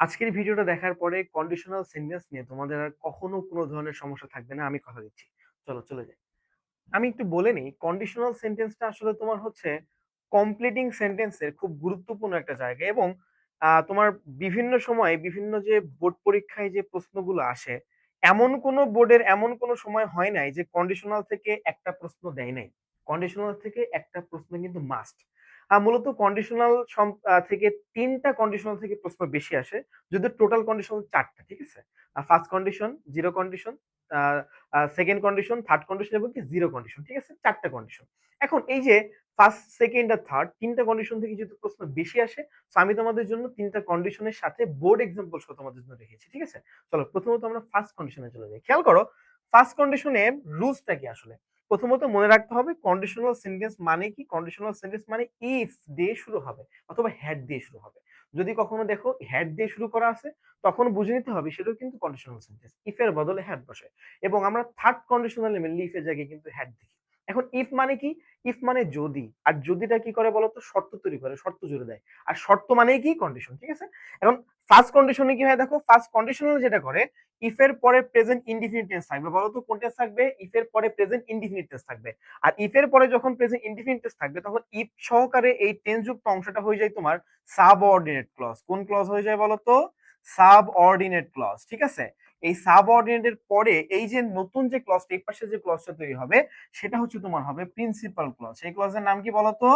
আজকের ভিডিওটা দেখার পরে কন্ডিশনাল সেন্টেন্স নিয়ে তোমাদের আর কখনো কোনো ধরনের সমস্যা থাকবে না, আমি কথা দিচ্ছি। চলো চলে যাই। আমি একটু বলে নিই, কন্ডিশনাল সেন্টেন্সটা আসলে তোমার হচ্ছে কমপ্লিটিং সেন্টেন্সের খুব গুরুত্বপূর্ণ একটা জায়গা। এবং তোমার বিভিন্ন সময় বিভিন্ন যে বোর্ড পরীক্ষায় যে প্রশ্নগুলো আসে, এমন কোনো বোর্ডের এমন কোনো সময় হয় নাই যে কন্ডিশনাল থেকে একটা প্রশ্ন দেয় নাই। কন্ডিশনাল থেকে একটা প্রশ্ন কিন্তু মাস্ট। মূলত কন্ডিশনাল থেকে তিনটা কন্ডিশনাল থেকে প্রশ্ন বেশি আসে, যদি টোটাল কন্ডিশনাল চারটা, ঠিক আছে। First condition, zero condition, second condition, third condition এবং কি জিরো কন্ডিশন, ঠিক আছে, চারটা কন্ডিশন। এখন এই যে ফার্স্ট, সেকেন্ড আর থার্ড তিনটা কন্ডিশন থেকে যেহেতু প্রশ্ন বেশি আসে, তো আমি তোমাদের জন্য তিনটা কন্ডিশনের সাথে বোর্ড এক্সাম্পল সহ তোমাদের জন্য রেখেছি, ঠিক আছে। চলো প্রথমত আমরা ফার্স্ট কন্ডিশনে চলে যাই। খেয়াল করো ফার্স্ট কন্ডিশনে রুলসটা কি আসলে। প্রথমত মনে রাখতে হবে কন্ডিশনাল সেন্টেন্স মানে কি। কন্ডিশনাল সেন্টেন্স মানে ইফ দিয়ে শুরু হবে অথবা হ্যাড দিয়ে শুরু হবে। যদি কখনো দেখো হ্যাড দিয়ে শুরু করা আছে, তখন বুঝে নিতে হবে সেটাও কিন্তু কন্ডিশনাল সেন্টেন্স, ইফ এর বদলে হ্যাড বসে। এবং আমরা থার্ড কন্ডিশনাল মেনলি ইফ এর জায়গায় কিন্তু হ্যাড দেখি। এখন ইফ মানে কি? ইফ মানে যদি। আর যদিটা কি করে বলতো? শর্ত তৈরি করে, শর্ত জুড়ে দেয়। আর শর্ত মানেই কি? কন্ডিশন, ঠিক আছে। এখন ফার্স্ট কন্ডিশনে কি হয় দেখো, ফার্স্ট কন্ডিশনাল যেটা করে, ইফ এর পরে প্রেজেন্ট ইনডিফিনিট টেন্স থাকবে। বলতো কোন টেন্স থাকবে? ইফ এর পরে প্রেজেন্ট ইনডিফিনিট টেন্স থাকবে। আর ইফ এর পরে যখন প্রেজেন্ট ইনডিফিনিট টেন্স থাকবে, তখন ইফ সহকারে এই টেন্স যুক্ত অংশটা হয়ে যায় তোমার সাবঅর্ডিনেট ক্লজ। কোন ক্লজ হয়ে যায় বলতো? সাবঅর্ডিনেট ক্লজ, ঠিক আছে। এই সাবঅর্ডিনেটের পরে এই যে নতুন যে ক্লজটা, এই পাশে যে ক্লজটা তৈরি হবে, সেটা হচ্ছে তোমার হবে প্রিন্সিপাল ক্লজ। এই ক্লজের নাম কি বলতো?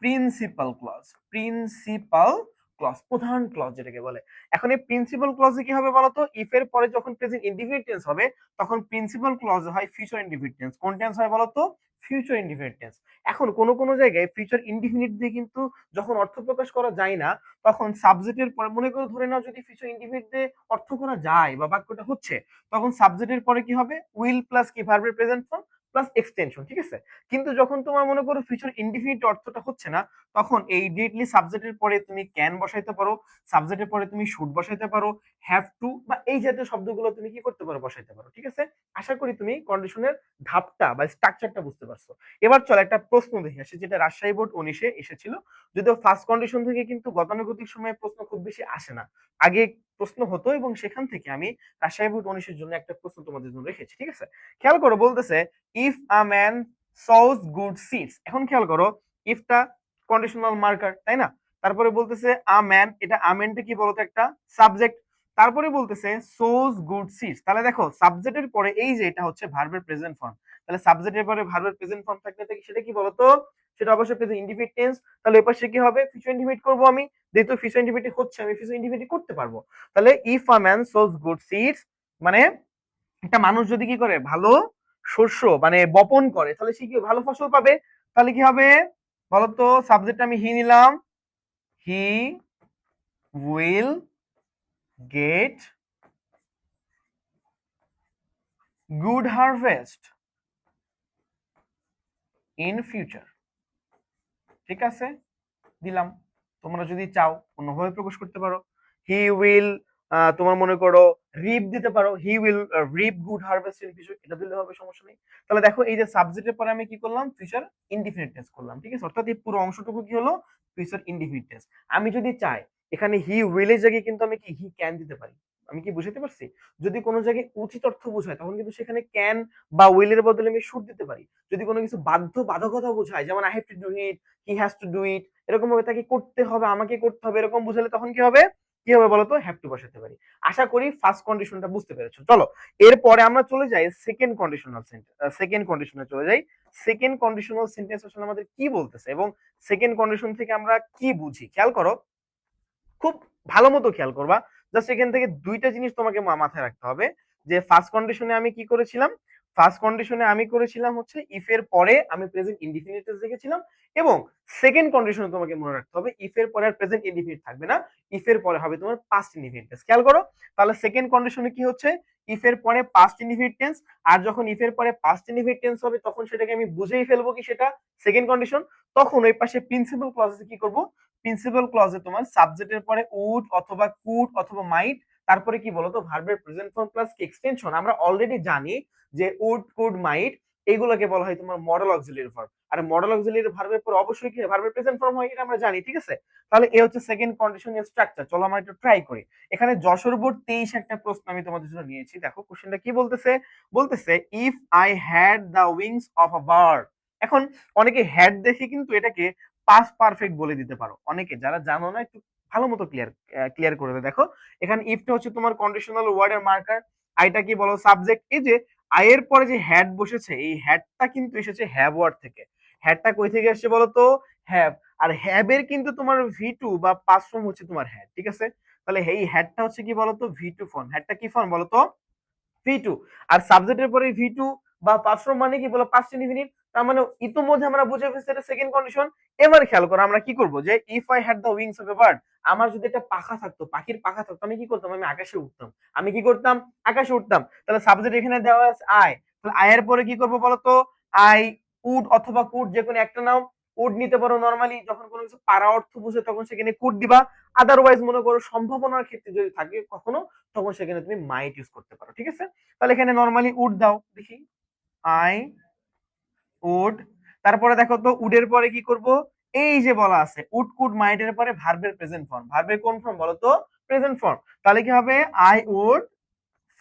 Principal clause. প্রিন্সিপাল ক্লজ, প্রধান ক্লজ যেটাকে বলে। এখন এই প্রিন্সিপাল ক্লজে কি হবে বলতো? ইফ এর পরে যখন প্রেজেন্ট ইনডিফিনিট টেন্স হবে, তখন প্রিন্সিপাল ক্লজ হয় ফিউচার ইনডিফিনিট টেন্স। কোন টেন্স হয় বলতো? Future indefinite tense. এখন কোন কোন জায়গায় ফিউচার ইনডিফিনিট দিয়ে কিন্তু যখন অর্থ প্রকাশ করা যায় না, তখন সাবজেক্টের পরে, মনে করে ধরে নাও যদি ফিউচার ইনডিফিনিট দিয়ে অর্থ করা যায় বা বাক্যটা হচ্ছে, তখন সাবজেক্টের পরে কি হবে? উইল প্লাস কি ভার্বের প্রেজেন্ট ফর্ম প্লাস এক্সটেনশন, ঠিক আছে। কিন্তু যখন তোমার মনে করো ফিউচার ইনডিফিনিট অর্থটা হচ্ছে না, তখন এই ডিরেক্টলি সাবজেক্টের পরে তুমি ক্যান বসাইতে পারো, সাবজেক্টের পরে তুমি শুড বসাইতে পারো, হ্যাভ টু বা এই জাতীয় শব্দগুলো তুমি কি করতে পারো? বসাইতে পারো, ঠিক আছে। আশা করি তুমি কন্ডিশনের ধাপটা বা স্ট্রাকচারটা বুঝতে পারছো। এবার চল একটা প্রশ্ন দেখে আসি, যেটা রাজশাহী বোর্ড 19-এ এসেছিল। যদিও ফার্স্ট কন্ডিশন থেকে কিন্তু গতানুগতিক সময়ে প্রশ্ন খুব বেশি আসে না, আগে প্রশ্ন হতো, এবং সেখান থেকে আমি রাজশাহী বোর্ড 19-এর জন্য একটা প্রশ্ন তোমাদের জন্য রেখেছি, ঠিক আছে। খেয়াল করো, বলতেছে ইফ আ ম্যান সজ গুড সিডস। এখন খেয়াল করো, ইফটা কন্ডিশনাল মার্কার, তাই না? তারপরে বলতেছে আ ম্যান, এটা আমেনটা কি বলতো? একটা সাবজেক্ট। তারপরে বলতেছে সোজ গুড সিডস। তাহলে দেখো সাবজেক্টের পরে এই যে এটা হচ্ছে ভার্বের প্রেজেন্ট ফর্ম। তাহলে সাবজেক্টের পরে ভার্বের প্রেজেন্ট ফর্ম থাকলে সেটা কি বলতো? সেটা অবশ্যই প্রেজেন্ট ইনডিফিনিট টেন্স। তাহলে এর পাশে কি হবে? ফিউচার ইনডিফিনিট করব আমি। যেহেতু ফিউচার ইনডিফিনিট হচ্ছে, আমি ফিউচার ইনডিফিনিট করতে পারবো। তাহলে if a man সোজ good seeds মানে একটা মানুষ যদি কি করে? ভালো শস্য মানে বপন করে, তাহলে সে কি ভালো ফসল পাবে। তাহলে কি হবে বলতো? সাবজেক্ট আমি হি নিলাম, he will get good harvest in future, ঠিক আছে, দিলাম। তোমরা যদি চাও অন্যভাবে প্রকাশ করতে পারো, হি উইল তোমার মনে করো রিপ দিতে পারো, he will reap good harvest in future, এটা দিলে হবে, সমস্যা নেই। তাহলে দেখো এই যে সাবজেক্টের পরে আমি কি করলাম? ফিউচার ইনডিফিনিট টেন্স করলাম, ঠিক আছে। অর্থাৎ এই পুরো অংশটুকু কি হলো? Future indefinite tense. আমি যদি চাই এখানে হি উইল এর জায়গায় কিন্তু আমি কি হি ক্যান দিতে পারি। আমি কি বুঝাতে পারছি? যদি কোনো জায়গায় উচিত অর্থ বোঝায়, তখন কিন্তু সেখানে ক্যান বা উইল এর বদলে আমি শুড দিতে পারি। যদি কোনো কিছু বাধ্যকতা বোঝায়, যেমন I have to do it, he has to do it, এরকম ভাবে তাকে করতে হবে, আমাকে করতে হবে, এরকম বুঝালে তখন কি হবে? কি হবে বলতো? হ্যাভ টু বসাতে পারি। আশা করি ফার্স্ট কন্ডিশনটা বুঝতে পেরেছো। চলো এরপরে আমরা চলে যাই সেকেন্ড কন্ডিশনাল সেন্টেন্স। সেকেন্ড কন্ডিশনে চলে যাই। সেকেন্ড কন্ডিশনাল সেন্টেন্স আসলে আমাদের কি বলতেছে এবং সেকেন্ড কন্ডিশন থেকে আমরা কি বুঝি, খেয়াল করো, খুব ভালো মতো খেয়াল করবা। জাস্ট এখান থেকে দুইটা জিনিস তোমাকে মাথায় রাখতে হবে। যে ফার্স্ট কন্ডিশনে আমি কি করেছিলাম? ফার্স্ট কন্ডিশনে আমি করেছিলাম হচ্ছে ইফ এর পরে আমি প্রেজেন্ট ইনডিফিনিট টেন্স লিখেছিলাম। এবং সেকেন্ড কন্ডিশনে তোমাকে মনে রাখতে হবে ইফ এর পরে আর প্রেজেন্ট ইনডিফিনিট থাকবে না, ইফ এর পরে হবে তোমার পাস্ট ইনডিফিনিট টেন্স। খেয়াল করো, তাহলে সেকেন্ড কন্ডিশনে কি হচ্ছে? ইফ এর পরে পাস্ট ইনডিফিনিট টেন্স। আর যখন ইফ এর পরে পাস্ট ইনডিফিনিট টেন্স হবে, তখন সেটাকে আমি বুঝেই ফেলবো কি সেটা সেকেন্ড কন্ডিশন। তখন ওই পাশে প্রিন্সিপাল ক্লজে কি করব? প্রিন্সিপাল ক্লজে তোমার সাবজেক্টের পরে উড অথবা কুড অথবা মাইট, তারপরে কি বলতো? ভার্বের প্রেজেন্ট ফর্ম প্লাস কি এক্সটেনশন। আমরা অলরেডি জানি যে উড কুড মাইট এগুলোকে বলা হয় তোমার মডেল অক্সিলিয়ারি ভার্ব। আর মডেল অক্সিলিয়ারি ভার্বের পর অবশ্যই কি ভার্বের প্রেজেন্ট ফর্ম হয়, এটা আমরা জানি, ঠিক আছে। তাহলে এ হচ্ছে সেকেন্ড কন্ডিশনাল স্ট্রাকচার। চলো আমরা একটু ট্রাই করি। এখানে যশোর বোর্ড 23 একটা প্রশ্ন আমি তোমাদের জন্য নিয়েছি। দেখো কোশ্চেনটা কি বলতেছে, বলতেছে if I had the wings of a bird. এখন অনেকে হ্যাড দেখে কিন্তু এটাকে পাস্ট পারফেক্ট বলে দিতে পারো, অনেকে যারা জানো না একটু ভালো মতো ক্লিয়ার করে দেয়। দেখো এখানে ইফটা হচ্ছে তোমার কন্ডিশনাল ওয়ার্ডের মার্কার, আইটা কি বলো সাবজেক্ট। এই যে আয়ের পরে যে হ্যাড বসেছে, এই হ্যাডটা কিন্তু এসেছে হ্যাভ ওয়ার্ড থেকে। হ্যাডটা কই থেকে আসছে বলতো, হ্যাভ। আর হ্যাভ এর কিন্তু তোমার ভি টু বা পাস ফর্ম হচ্ছে তোমার হ্যাড, ঠিক আছে। তাহলে এই হ্যাডটা হচ্ছে কি বলতো ভি টু ফর্ম। হ্যাডটা কি ফর্ম বলতো, ভি টু। আর সাবজেক্টের পরে ভি টু বা পাস ফর্ম মানে কি বলো পাস্ট ইনডিফিনিট। তার মানে ইতোমধ্যে আমরা বুঝে ফেলছি এটা সেকেন্ড কন্ডিশন। এবার খেয়াল করো আমরা কি করব, যে if I had the wings of a bird, আমার যদি একটা পাখা থাকতো, পাখির পাখা থাকতো, আমি কি করতাম, আমি আকাশে উঠতাম। আমি কি করতাম, আকাশে উঠতাম। তাহলে সাবজেক্ট এখানে দেওয়া আছে আই, তাহলে আয়ের পরে কি করবো বলতো, আই উড অথবা কুড, যে কোনো একটা নাও। উড নিতে পারো, নরমালি যখন কোনো কিছু পারা অর্থ বুঝে তখন সেখানে কুড দিবা। আদারওয়াইজ মনে করো সম্ভাবনার ক্ষেত্রে যদি থাকে কখনো, তখন সেখানে তুমি মাইট ইউজ করতে পারো, ঠিক আছে। তাহলে এখানে নরমালি উড দাও দেখি, আই উড। তারপরে দেখো তো উডের পরে কি করব, এই যে বলা আছে উড কুড মাইটের পরে ভার্বের প্রেজেন্ট ফর্ম। ভার্বের কোন ফর্ম বলো তো, প্রেজেন্ট ফর্ম। তাহলে কি হবে, আই উড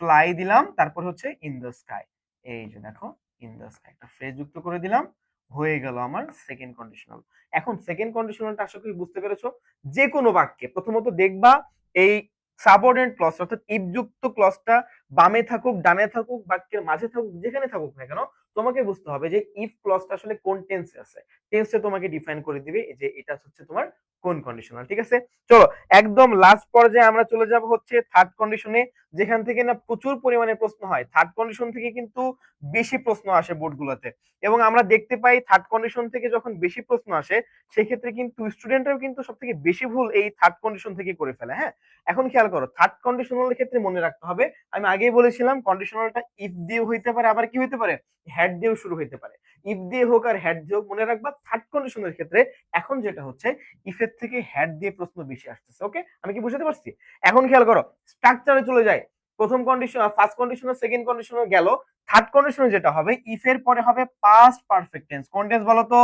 ফ্লাই দিলাম, তারপর হচ্ছে ইন দ্য স্কাই। এই যে দেখো ইন দ্য স্কাই একটা ফ্রেজ যুক্ত করে দিলাম, হয়ে গেল আমার সেকেন্ড কন্ডিশনাল। এখন সেকেন্ড কন্ডিশনালটা আশা করি বুঝতে পেরেছো। যে কোনো বাক্যে প্রথমত দেখবা এই সাবঅর্ডিনেট ক্লজ অর্থাৎ ইফ যুক্ত ক্লজটা বামে থাকুক ডানে থাকুক বাক্যের মাঝে থাকুক যেখানে থাকুক না কেন, তোমাকে বুঝতে হবে যে ইফ ক্লজটা আসলে কোন টেন্সে আছে। টেন্সে তোমাকে ডিফাইন করে দিবে যে এটা হচ্ছে তোমার কোন কন্ডিশনাল, ঠিক আছে। চলো একদম লাস্ট পর্যায়ে আমরা চলে যাব হচ্ছে থার্ড কন্ডিশনে, যেখান থেকে না প্রচুর পরিমাণে প্রশ্ন হয়। থার্ড কন্ডিশন থেকে কিন্তু বেশি প্রশ্ন আসে বোর্ডগুলোতে, এবং আমরা দেখতে পাই থার্ড কন্ডিশন থেকে যখন বেশি প্রশ্ন আসে সেক্ষেত্রে কিন্তু স্টুডেন্টরাও কিন্তু সব থেকে বেশি ভুল এই থার্ড কন্ডিশন থেকে করে ফেলে। হ্যাঁ, এখন খেয়াল করো থার্ড কন্ডিশনালের ক্ষেত্রে মনে রাখতে হবে, আমি আগেই বলেছিলাম কন্ডিশনালটা ইফ দিয়ে হইতে পারে, আবার কি হইতে পারে, হ্যাড দিয়েও শুরু হইতে পারে। ইফ দিয়ে হোক আর হ্যাড দিয়ে হোক মনে রাখবা থার্ড কন্ডিশনের ক্ষেত্রে এখন যেটা হচ্ছে ইফের থেকে হ্যাড দিয়ে প্রশ্ন বেশি আসতেছে। ওকে, আমি কি বুঝতে পারছি। এখন খেয়াল করো স্ট্রাকচারে চলে যায়। প্রথম condition, first conditional, second conditional গেল। থার্ড কন্ডিশনে যেটা হবে ইফ এর পরে হবে পাস্ট পারফেক্ট টেন্স। কোন টেন্স বলো তো,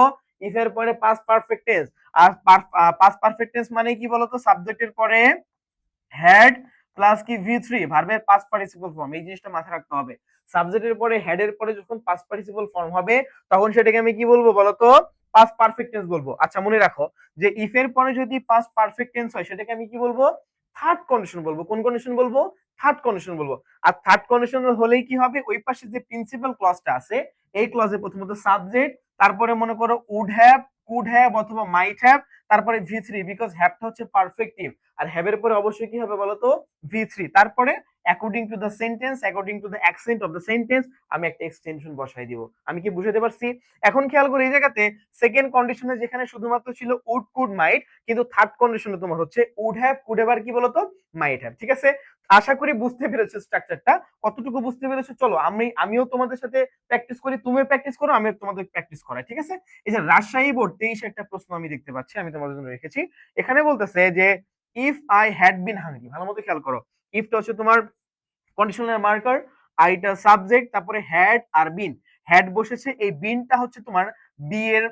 ইফ এর পরে পাস্ট পারফেক্ট টেন্স। আর পাস্ট পারফেক্ট টেন্স মানে কি বলতো, সাবজেক্টের পরে হ্যাড প্লাস কি ভি থ্রি ভার্বের পাস্ট পার্টিসিপল ফর্ম। এই জিনিসটা মাথায় রাখতে হবে। সাবজেক্টের পরে হেড এর পরে যখন পাস্ট পার্টিসিপল ফর্ম হবে তখন সেটাকে আমি কি বলবো বলতো, পাস্ট পারফেক্ট টেন্স বলবো। আচ্ছা মনে রাখো যে ইফ এর পরে যদি পাস্ট পারফেক্ট টেন্স হয় সেটাকে আমি কি বলবো, থার্ড কন্ডিশন বলবো। কোন কন্ডিশন বলবো, থার্ড কন্ডিশন বলবো। আর থার্ড কন্ডিশন হলেই কি হবে, ওই পাশে যে প্রিন্সিপাল ক্লজটা আছে এই ক্লজে প্রথমত সাবজেক্ট, তারপরে মনে করো উড হ্যাভ, কুড হ্যাভ অথবা মাইট হ্যাভ, তারপরে ভি থ্রি, বিকজ হ্যাভটা হচ্ছে পারফেক্টিভ। আর হ্যাভ এর পরে অবশ্যই কি হবে বলতো, ভি থ্রি। তারপরে according to the sentence, according to the accent of the sentence আমি একটা এক্সটেনশন বসাই দিব। আমি কি বুঝাতে পারছি। এখন খেয়াল করে এই জায়গাতে সেকেন্ড কন্ডিশনে যেখানে শুধুমাত্র ছিল উড কুড মাইট, কিন্তু থার্ড কন্ডিশনে তোমার হচ্ছে উড হ্যাভ কুড হ্যাভ আর কি বলতো মাইট হ্যাভ, ঠিক আছে। আশা করি বুঝতে পেরেছো স্ট্রাকচারটা, কতটুকু বুঝতে পেরেছো। চলো আমিও তোমাদের সাথে প্র্যাকটিস করি, তুমিও প্র্যাকটিস করো, আমি তোমাদের প্র্যাকটিস করাই, ঠিক আছে। এই যে রাজশাহী বোর্ড 23 একটা প্রশ্ন আমি দেখতে পাচ্ছি, আমি তোমাদের জন্য রেখেছি। এখানে বলতেছে যে if I had been hungry, ভালো মতো খেয়াল করো। ইফটা হচ্ছে তোমার কন্ডিশনাল মার্কার, আইটা সাবজেক্ট, তারপরে হ্যাড আর বিন। হ্যাড বসেছে, এই বিনটা হচ্ছে তোমার বি এর,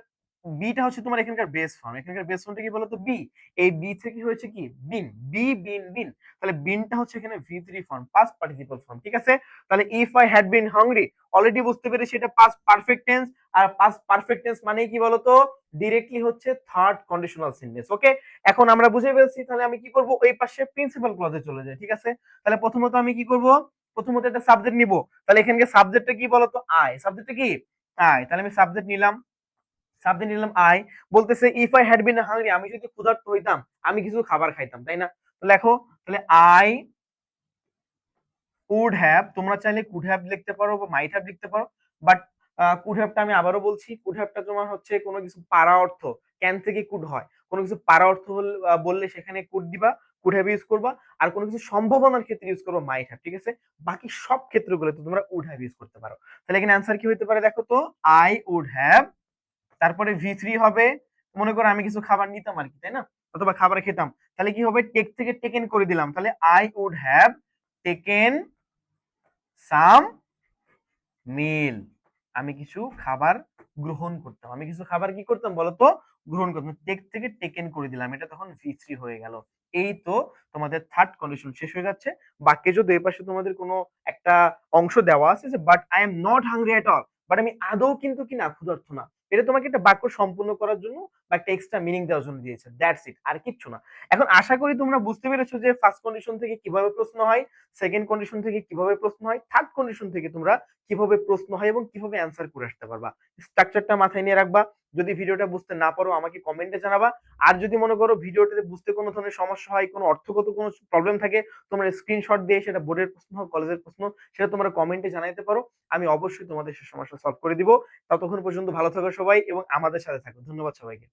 বিটা হচ্ছে তোমার এখানকার বেস ফর্ম। এখানকার বেস ফর্মটা কি বলতো বি। এই বি থেকে হয়েছে কি বিন, বি বিন বিন। তাহলে বিনটা হচ্ছে এখানে V three form, past participle form, ঠিক আছে। তাহলে if I had been hungry already বুঝতে পেরেছি এটা পাস্ট পারফেক্ট টেন্স। আর পাস্ট পারফেক্ট টেন্স মানে কি বলতো, ডিরেক্টলি হচ্ছে থার্ড কন্ডিশনাল সেন্টেন্স। ওকে, এখন আমরা বুঝে ফেলছি। তাহলে আমি কি করব, ওই পাশে প্রিন্সিপাল ক্লজে চলে যাই, ঠিক আছে। তাহলে প্রথমত আমি কি করব, প্রথমত একটা সাবজেক্ট নিব। তাহলে এখানকার সাবজেক্টটা কি বলতো, আই। সাবজেক্টটা কি আই, তাহলে আমি সাবজেক্ট নিলাম, সাবজেক্ট নিলাম আই। বলতেছে if I had been hungry, আমি যদি ক্ষুধার্ত হইতাম আমি কিছু খাবার খাইতাম, তাই না। তো লেখো তাহলে আই উড হ্যাভ, তোমরা চাইলে কুড হ্যাভ লিখতে পারো বা মাইট হ্যাভ লিখতে পারো, বাট কুড হ্যাভটা আমি আবারও বলছি, কুড হ্যাভটা তোমার হচ্ছে কোনো কিছু পারা অর্থ, ক্যান থেকে কুড হয়, কোনো কিছু পারা অর্থ বললে সেখানে কুড দিবা, কুড হ্যাভ ইউজ করবা। আর কোনো কিছু সম্ভাবনার ক্ষেত্রে ইউজ করবো মাইট হ্যাভ, ঠিক আছে। বাকি সব ক্ষেত্রগুলোতে তোমরা উড হ্যাভ ইউজ করতে পারো। তাহলে এখানে অ্যান্সার কি হতে পারে দেখো তো, আই উড হ্যাভ, তারপরে ভি থ্রি হবে, মনে করো আমি কিছু খাবার নিতাম আর কি, তাই না, অথবা খাবার খেতাম। তাহলে কি হবে, টেক থেকে টেকেন করে দিলাম, তাহলে I would have taken some meal. আমি কিছু খাবার গ্রহণ করতাম। আমি কিছু খাবার কি করতাম বলতো? গ্রহণ করতাম। টেক থেকে টেকেন করে দিলাম। এটা তখন V3 হয়ে গেল। এই তো তোমাদের থার্ড কন্ডিশন শেষ হয়ে যাচ্ছে। বাক্যে যদি এই পাশে তোমাদের কোনো একটা অংশ দেওয়া আছে যে but I am not hungry at all, but আমি আদৌ কিন্তু কি না ক্ষুধার্ত না, এটা তোমাকে একটা বাক্য সম্পূর্ণ করার জন্য বা একটা এক্সট্রা মিনিং দেওয়ার জন্য দিয়েছে, দ্যাটস ইট, আর কিচ্ছু না। এখন আশা করি তোমরা বুঝতে পেরেছো যে ফার্স্ট কন্ডিশন থেকে কিভাবে প্রশ্ন হয়, সেকেন্ড কন্ডিশন থেকে কিভাবে প্রশ্ন হয়, থার্ড কন্ডিশন থেকে তোমরা কিভাবে প্রশ্ন হয় এবং কিভাবে অ্যান্সার করে আসতে পারবা। স্ট্রাকচারটা মাথায় নিয়ে রাখবা। যদি ভিডিওটা বুঝতে না পারো আমাকে কমেন্টে জানাবা। আর যদি মনে করো ভিডিওটাতে বুঝতে কোনো ধরনের সমস্যা হয়, কোনো অর্থগত কোনো প্রবলেম থাকে, তোমরা স্ক্রিনশট দিয়ে সেটা বোর্ডের প্রশ্ন হোক কলেজের প্রশ্ন, সেটা তোমরা কমেন্টে জানাইতে পারো। আমি অবশ্যই তোমাদের সে সমস্যা সলভ করে দিব। ততক্ষণ পর্যন্ত ভালো থাকো সবাই এবং আমাদের সাথে থাকো। ধন্যবাদ সবাইকে।